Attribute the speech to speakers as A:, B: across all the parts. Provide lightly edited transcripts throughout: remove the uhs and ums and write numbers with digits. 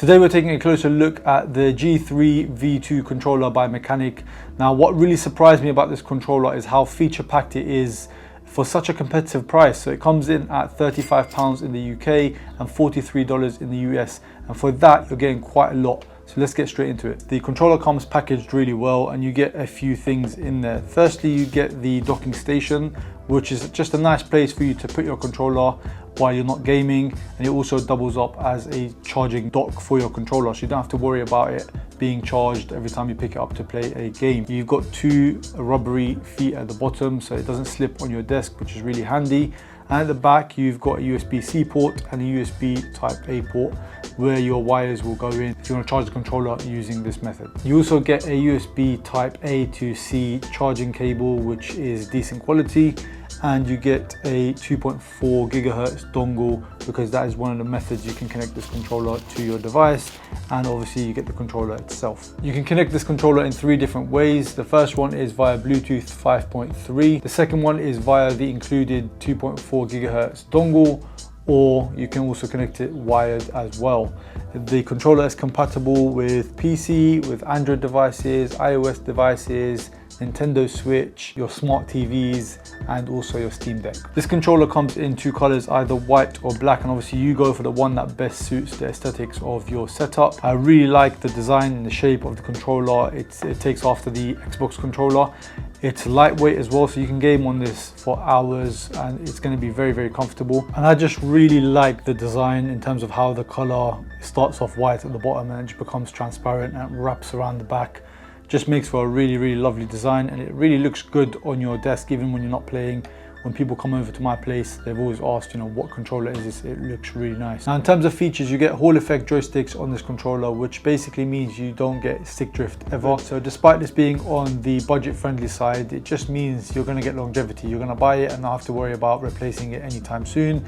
A: Today we're taking a closer look at the G3 V2 controller by Machenike. Now what really surprised me about this controller is how feature packed it is for such a competitive price. So it comes in at £35 in the UK and $43 in the US, and for that you're getting quite a lot. So let's get straight into it. The controller comes packaged really well and you get a few things in there. Firstly, you get the docking station, which is just a nice place for you to put your controller while you're not gaming, and it also doubles up as a charging dock for your controller, so you don't have to worry about it being charged every time you pick it up to play a game. You've got two rubbery feet at the bottom so it doesn't slip on your desk, which is really handy. And at the back you've got a USB-C port and a USB type A port where your wires will go in if you want to charge the controller using this method. You also get a USB type A to C charging cable, which is decent quality, and you get a 2.4 gigahertz dongle because that is one of the methods you can connect this controller to your device, and obviously you get the controller itself. You can connect this controller in three different ways. The first one is via Bluetooth 5.3, the second one is via the included 2.4 gigahertz dongle, or you can also connect it wired as well. The controller is compatible with PC, with Android devices, iOS devices, Nintendo Switch, your smart TVs, and also your Steam Deck. This controller comes in two colors, either white or black, and obviously you go for the one that best suits the aesthetics of your setup. I really like the design and the shape of the controller. It takes after the Xbox controller. It's lightweight as well, so you can game on this for hours and it's going to be very, very comfortable. And I just really like the design in terms of how the color starts off white at the bottom and it just becomes transparent and wraps around the back. Just makes for a really, really lovely design, and it really looks good on your desk even when you're not playing. When people come over to my place, they've always asked, what controller is this? It looks really nice. Now in terms of features, you get Hall effect joysticks on this controller, which basically means you don't get stick drift ever. So despite this being on the budget friendly side, it just means you're going to get longevity. You're going to buy it and not have to worry about replacing it anytime soon.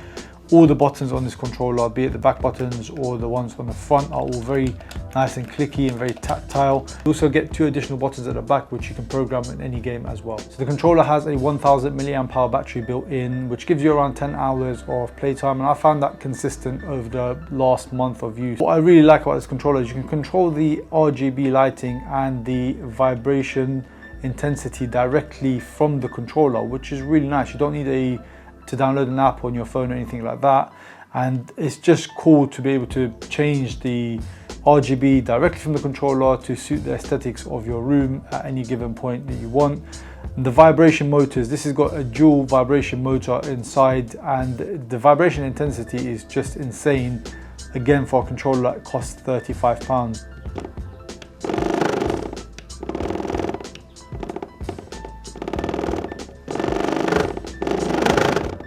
A: All the buttons on this controller, be it the back buttons or the ones on the front, are all very nice and clicky and very tactile. You also get two additional buttons at the back which you can program in any game as well. So the controller has a 1000 milliamp hour battery built in, which gives you around 10 hours of playtime, and I found that consistent over the last month of use. What I really like about this controller is you can control the RGB lighting and the vibration intensity directly from the controller, which is really nice. You don't need to download an app on your phone or anything like that, and it's just cool to be able to change the RGB directly from the controller to suit the aesthetics of your room at any given point that you want. And the vibration motors, this has got a dual vibration motor inside, and the vibration intensity is just insane. Again, for a controller that costs £35.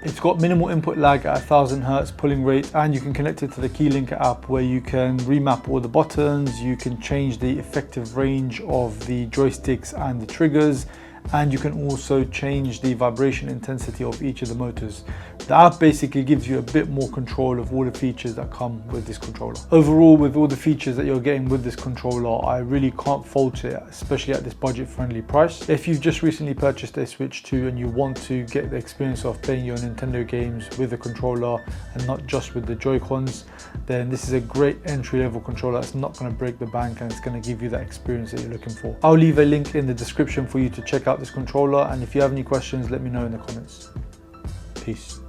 A: It's got minimal input lag at 1000 Hz pulling rate, and you can connect it to the Keylinker app where you can remap all the buttons, you can change the effective range of the joysticks and the triggers, and you can also change the vibration intensity of each of the motors. The app basically gives you a bit more control of all the features that come with this controller. Overall, with all the features that you're getting with this controller, I really can't fault it, especially at this budget friendly price. If you've just recently purchased a Switch 2 and you want to get the experience of playing your Nintendo games with a controller and not just with the Joy-Cons, then this is a great entry-level controller that's not going to break the bank, and it's going to give you that experience that you're looking for. I'll leave a link in the description for you to check out this controller, and if you have any questions, let me know in the comments. Peace.